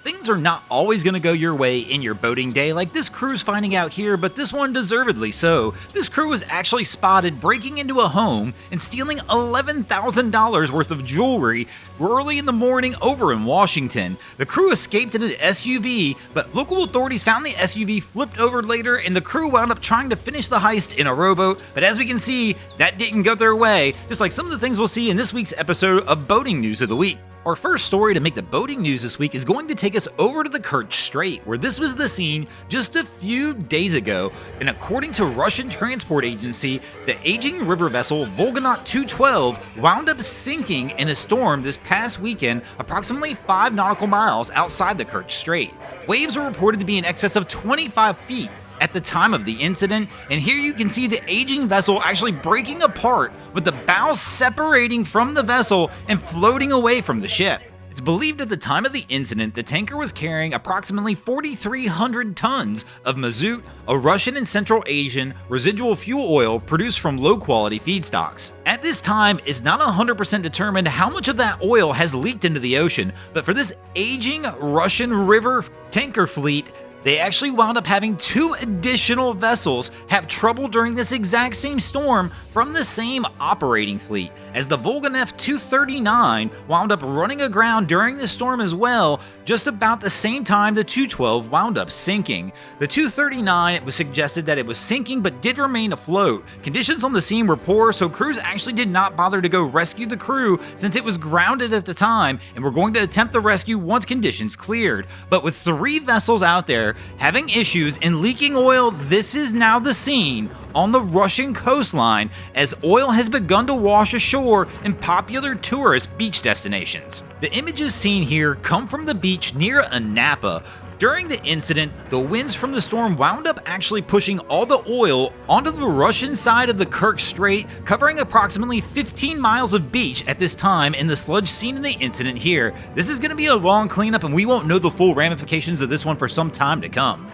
Things are not always going to go your way in your boating day, like this crew's finding out here, but this one deservedly so. This crew was actually spotted breaking into a home and stealing $11,000 worth of jewelry early in the morning over in Washington. The crew escaped in an SUV, but local authorities found the SUV flipped over later, and the crew wound up trying to finish the heist in a rowboat. But as we can see, that didn't go their way, just like some of the things we'll see in this week's episode of Boating News of the Week. Our first story to make the boating news this week is going to take us over to the Kerch Strait, where this was the scene just a few days ago. And according to Russian transport agency, the aging river vessel Volgonaut 212 wound up sinking in a storm this past weekend, approximately 5 nautical miles outside the Kerch Strait. Waves were reported to be in excess of 25 feet at the time of the incident, and here you can see the aging vessel actually breaking apart with the bow separating from the vessel and floating away from the ship. It's believed at the time of the incident the tanker was carrying approximately 4,300 tons of mazout, a Russian and Central Asian residual fuel oil produced from low-quality feedstocks. At this time, it's not 100% determined how much of that oil has leaked into the ocean, but for this aging Russian river tanker fleet, they actually wound up having 2 additional vessels have trouble during this exact same storm from the same operating fleet, as the Volgonaut 239 wound up running aground during the storm as well, just about the same time the 212 wound up sinking. The 239, it was suggested that it was sinking but did remain afloat. Conditions on the scene were poor, so crews actually did not bother to go rescue the crew since it was grounded at the time, and were going to attempt the rescue once conditions cleared. But with 3 vessels out there having issues and leaking oil, this is now the scene on the Russian coastline as oil has begun to wash ashore in popular tourist beach destinations. The images seen here come from the beach near Anapa. During the incident, the winds from the storm wound up actually pushing all the oil onto the Russian side of the Kerch Strait, covering approximately 15 miles of beach at this time in the sludge seen in the incident here. This is going to be a long cleanup, and we won't know the full ramifications of this one for some time to come.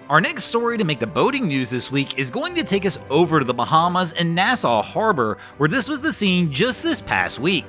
Our next story to make the boating news this week is going to take us over to the Bahamas and Nassau Harbor, where this was the scene just this past week.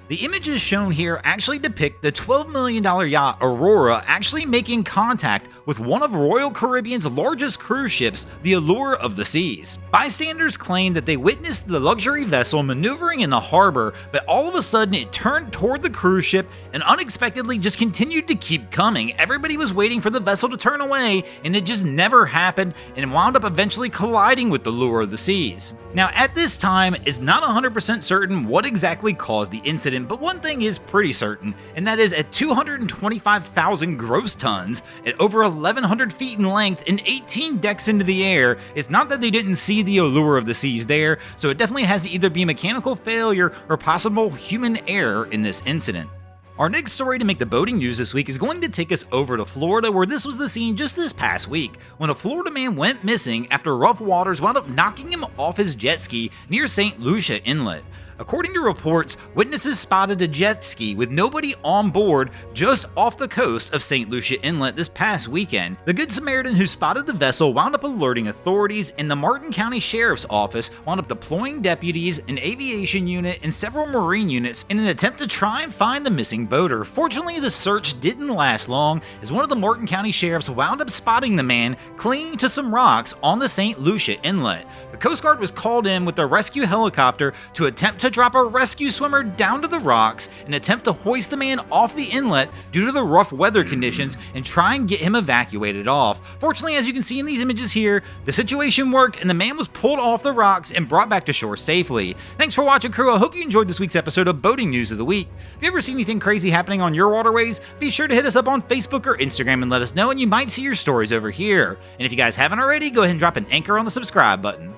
The images shown here actually depict the $12 million yacht Aurora actually making contact with one of Royal Caribbean's largest cruise ships, the Allure of the Seas. Bystanders claim that they witnessed the luxury vessel maneuvering in the harbor, but all of a sudden it turned toward the cruise ship and unexpectedly just continued to keep coming. Everybody was waiting for the vessel to turn away, and it just never happened, and wound up eventually colliding with the Allure of the Seas. Now, at this time, it's not 100% certain what exactly caused the incident, but one thing is pretty certain, and that is at 225,000 gross tons, at over 1,100 feet in length and 18 decks into the air, it's not that they didn't see the Allure of the Seas there, so it definitely has to either be mechanical failure or possible human error in this incident. Our next story to make the boating news this week is going to take us over to Florida, where this was the scene just this past week, when a Florida man went missing after rough waters wound up knocking him off his jet ski near St. Lucia Inlet. According to reports, witnesses spotted a jet ski with nobody on board just off the coast of St. Lucia Inlet this past weekend. The Good Samaritan who spotted the vessel wound up alerting authorities, and the Martin County Sheriff's Office wound up deploying deputies, an aviation unit, and several marine units in an attempt to try and find the missing boater. Fortunately, the search didn't last long, as one of the Martin County sheriffs wound up spotting the man clinging to some rocks on the St. Lucia Inlet. The Coast Guard was called in with a rescue helicopter to attempt to drop a rescue swimmer down to the rocks and attempt to hoist the man off the inlet due to the rough weather conditions and try and get him evacuated off. Fortunately, as you can see in these images here, the situation worked and the man was pulled off the rocks and brought back to shore safely. Thanks for watching, crew. I hope you enjoyed this week's episode of Boating News of the Week. If you ever see anything crazy happening on your waterways, be sure to hit us up on Facebook or Instagram and let us know, and you might see your stories over here. And if you guys haven't already, go ahead and drop an anchor on the subscribe button.